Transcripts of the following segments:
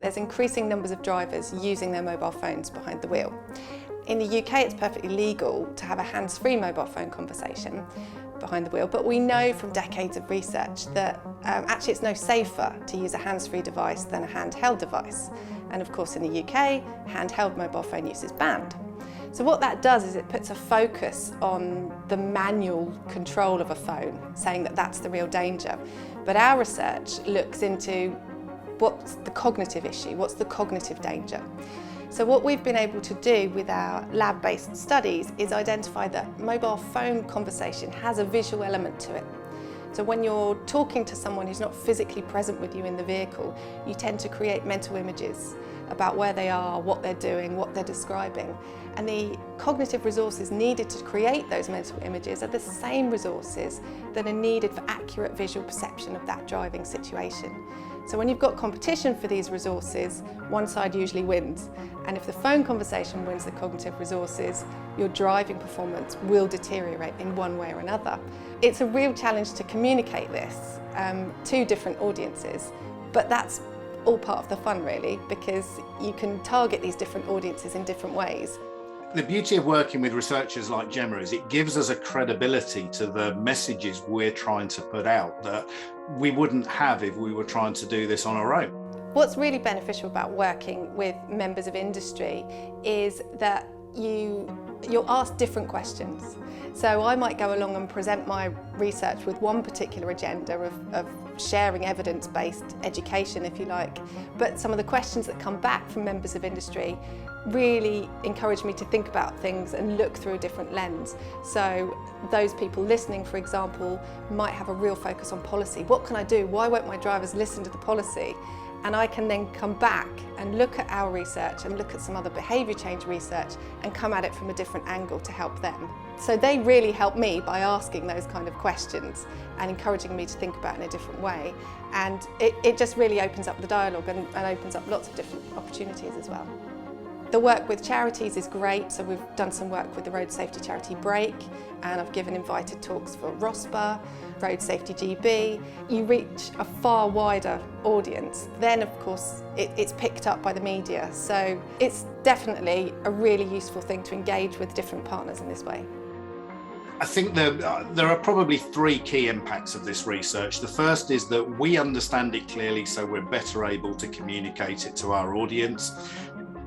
there's increasing numbers of drivers using their mobile phones behind the wheel. In the UK, it's perfectly legal to have a hands-free mobile phone conversation behind the wheel, but we know from decades of research that actually it's no safer to use a hands-free device than a handheld device. And of course in the UK, handheld mobile phone use is banned. So what that does is it puts a focus on the manual control of a phone, saying that that's the real danger. But our research looks into what's the cognitive issue, what's the cognitive danger. So what we've been able to do with our lab-based studies is identify that mobile phone conversation has a visual element to it. So when you're talking to someone who's not physically present with you in the vehicle, you tend to create mental images about where they are, what they're doing, what they're describing. And the cognitive resources needed to create those mental images are the same resources that are needed for accurate visual perception of that driving situation. So when you've got competition for these resources, one side usually wins. And if the phone conversation wins the cognitive resources, your driving performance will deteriorate in one way or another. It's a real challenge to communicate this to different audiences, but that's all part of the fun really, because you can target these different audiences in different ways. The beauty of working with researchers like Gemma is it gives us a credibility to the messages we're trying to put out that we wouldn't have if we were trying to do this on our own. What's really beneficial about working with members of industry is that you're asked different questions. So I might go along and present my research with one particular agenda of sharing evidence-based education, if you like, but some of the questions that come back from members of industry really encourage me to think about things and look through a different lens. So those people listening, for example, might have a real focus on policy. What can I do? Why won't my drivers listen to the policy? And I can then come back and look at our research and look at some other behaviour change research and come at it from a different angle to help them. So they really help me by asking those kind of questions and encouraging me to think about it in a different way. And it just really opens up the dialogue and opens up lots of different opportunities as well. The work with charities is great, so we've done some work with the road safety charity Break, and I've given invited talks for ROSPA, Road Safety GB. You reach a far wider audience. Then of course it's picked up by the media, so it's definitely a really useful thing to engage with different partners in this way. I think there are probably three key impacts of this research. The first is that we understand it clearly, so we're better able to communicate it to our audience.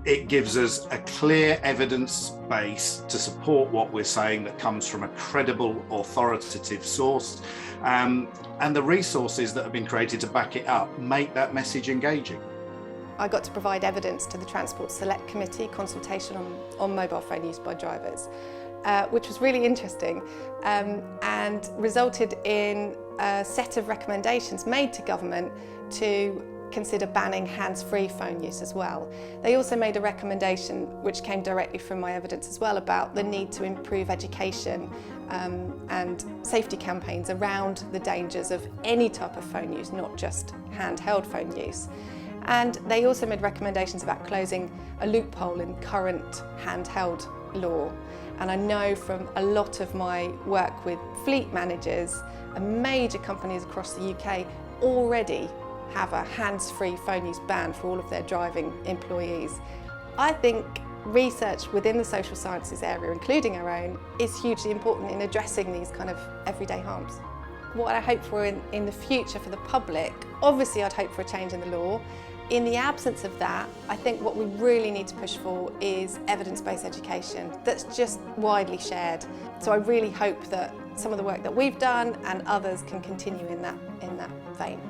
It gives us a clear evidence base to support what we're saying that comes from a credible, authoritative source. And the resources that have been created to back it up make that message engaging. I got to provide evidence to the Transport Select Committee consultation on mobile phone use by drivers, which was really interesting and resulted in a set of recommendations made to government to consider banning hands-free phone use as well. They also made a recommendation which came directly from my evidence as well about the need to improve education and safety campaigns around the dangers of any type of phone use, not just handheld phone use. And they also made recommendations about closing a loophole in current handheld law. And I know from a lot of my work with fleet managers and major companies across the UK already have a hands-free phone use ban for all of their driving employees. I think research within the social sciences area, including our own, is hugely important in addressing these kind of everyday harms. What I hope for in the future for the public, obviously I'd hope for a change in the law. In the absence of that, I think what we really need to push for is evidence-based education that's just widely shared. So I really hope that some of the work that we've done and others can continue in that vein.